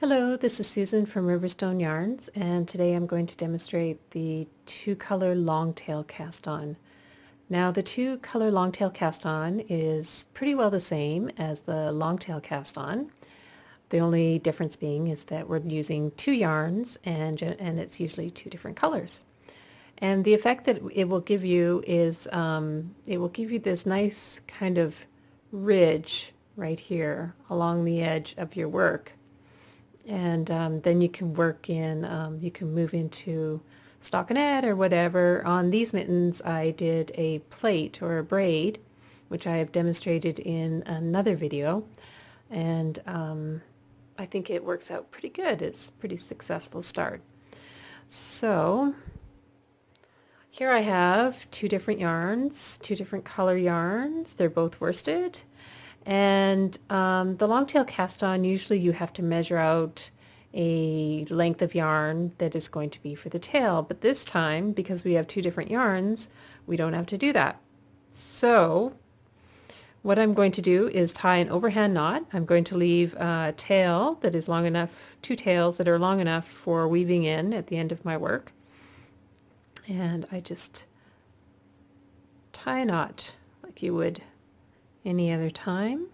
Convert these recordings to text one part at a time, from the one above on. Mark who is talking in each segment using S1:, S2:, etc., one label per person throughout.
S1: Hello, this is Susan from Riverstone Yarns, and today I'm going to demonstrate the two-color longtail cast-on. Now the two-color longtail cast-on is pretty well the same as the longtail cast-on. The only difference being is that we're using two yarns and it's usually two different colors. And the effect that it will give you is it will give you this nice kind of ridge right here along the edge of your work. And then you can work in, you can move into stockinette or whatever. On these mittens I did a plait or a braid, which I have demonstrated in another video, and I think it works out pretty good. It's a pretty successful start. So here I have two different yarns, two different color yarns. They're both worsted. And the longtail cast-on, usually you have to measure out a length of yarn that is going to be for the tail. But this time, because we have two different yarns, we don't have to do that. So what I'm going to do is tie an overhand knot. I'm going to leave a tail that is long enough, two tails that are long enough for weaving in at the end of my work. And I just tie a knot like you would any other time.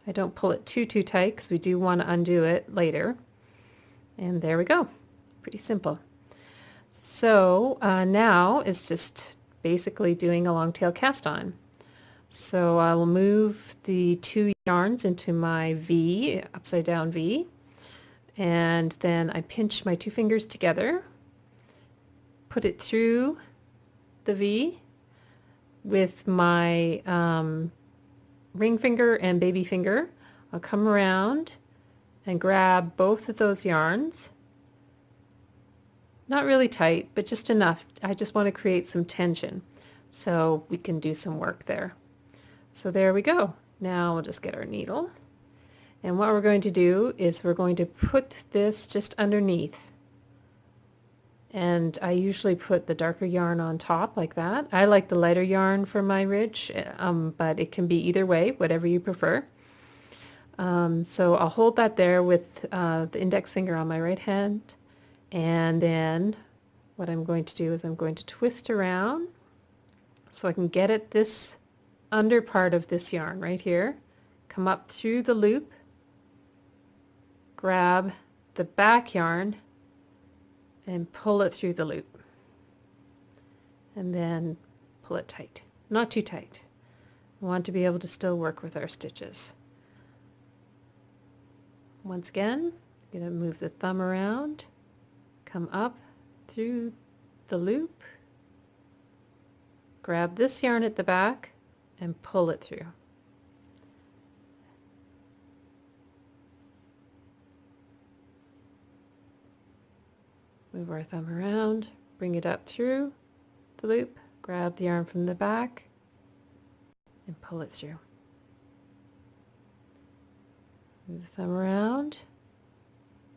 S1: I don't pull it too tight because we do want to undo it later. And there we go. Pretty simple. So now it's just basically doing a longtail cast on. So I will move the two yarns into my V, upside down V, and then I pinch my two fingers together, put it through the V with my ring finger and baby finger. I'll come around and grab both of those yarns. Not really tight, but just enough. I just want to create some tension so we can do some work there. So there we go. Now we'll just get our needle. And what we're going to do is we're going to put this just underneath. And I usually put the darker yarn on top like that. I like the lighter yarn for my ridge, but it can be either way, whatever you prefer. So I'll hold that there with the index finger on my right hand, and then what I'm going to do is I'm going to twist around so I can get at this under part of this yarn right here, come up through the loop, grab the back yarn, and pull it through the loop, and then pull it tight. Not too tight. We want to be able to still work with our stitches. Once again, I'm going to move the thumb around, come up through the loop, grab this yarn at the back, and pull it through. Move our thumb around, bring it up through the loop, grab the yarn from the back, and pull it through. Move the thumb around,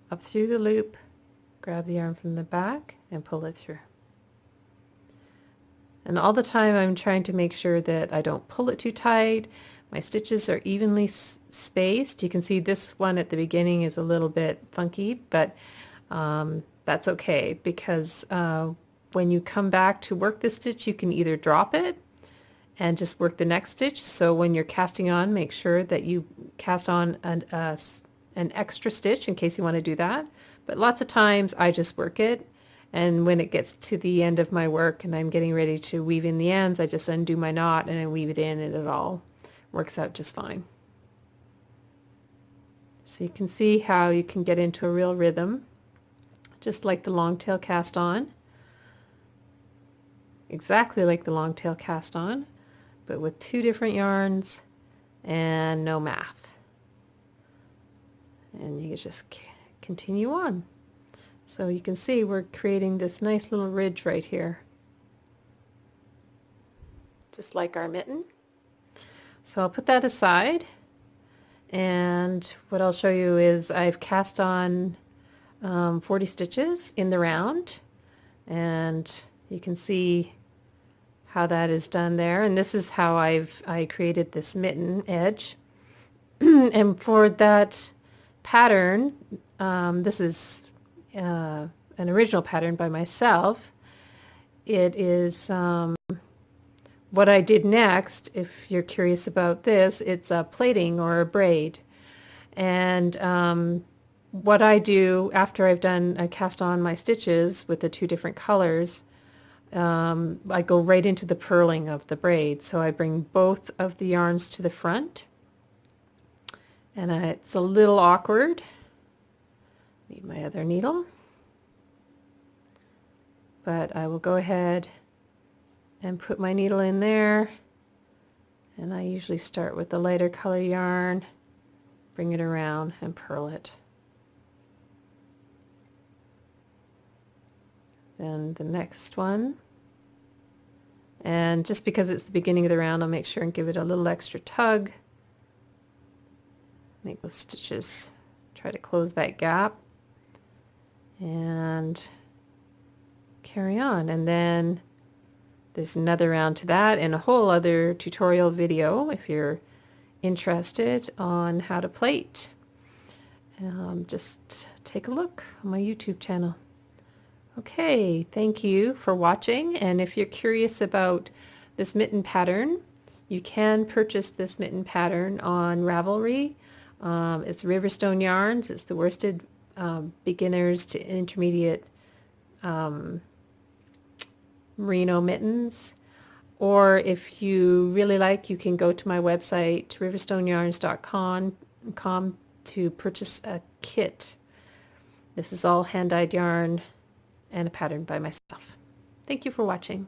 S1: up through the loop, grab the yarn from the back, and pull it through. And all the time I'm trying to make sure that I don't pull it too tight. My stitches are evenly spaced. You can see this one at the beginning is a little bit funky, but that's okay, because when you come back to work the stitch, you can either drop it and just work the next stitch. So when you're casting on, make sure that you cast on an extra stitch in case you want to do that. But lots of times I just work it, and when it gets to the end of my work and I'm getting ready to weave in the ends, I just undo my knot and I weave it in, and it all works out just fine. So you can see how you can get into a real rhythm, just like the longtail cast on, exactly like the longtail cast on, but with two different yarns and no math. And you just continue on. So you can see we're creating this nice little ridge right here, just like our mitten. So I'll put that aside, and what I'll show you is I've cast on 40 stitches in the round, and you can see how that is done there. And this is how I created this mitten edge. And for that pattern, this is an original pattern by myself. It is what I did next. If you're curious about this, it's a plaiting or a braid. And what I do after I've done, I cast on my stitches with the two different colors, I go right into the purling of the braid. So I bring both of the yarns to the front, and it's a little awkward. Need my other needle, but I will go ahead and put my needle in there, and I usually start with the lighter color yarn, bring it around and purl it. Then the next one, and just because it's the beginning of the round, I'll make sure and give it a little extra tug. Make those stitches, try to close that gap, and carry on. And then there's another round to that and a whole other tutorial video if you're interested on how to plait. Just take a look on my YouTube channel. Okay, thank you for watching, and if you're curious about this mitten pattern, you can purchase this mitten pattern on Ravelry. It's Riverstone Yarns. It's the worsted beginners to intermediate merino mittens. Or if you really like, you can go to my website, riverstoneyarns.com, to purchase a kit. This is all hand-dyed yarn and a pattern by myself. Thank you for watching.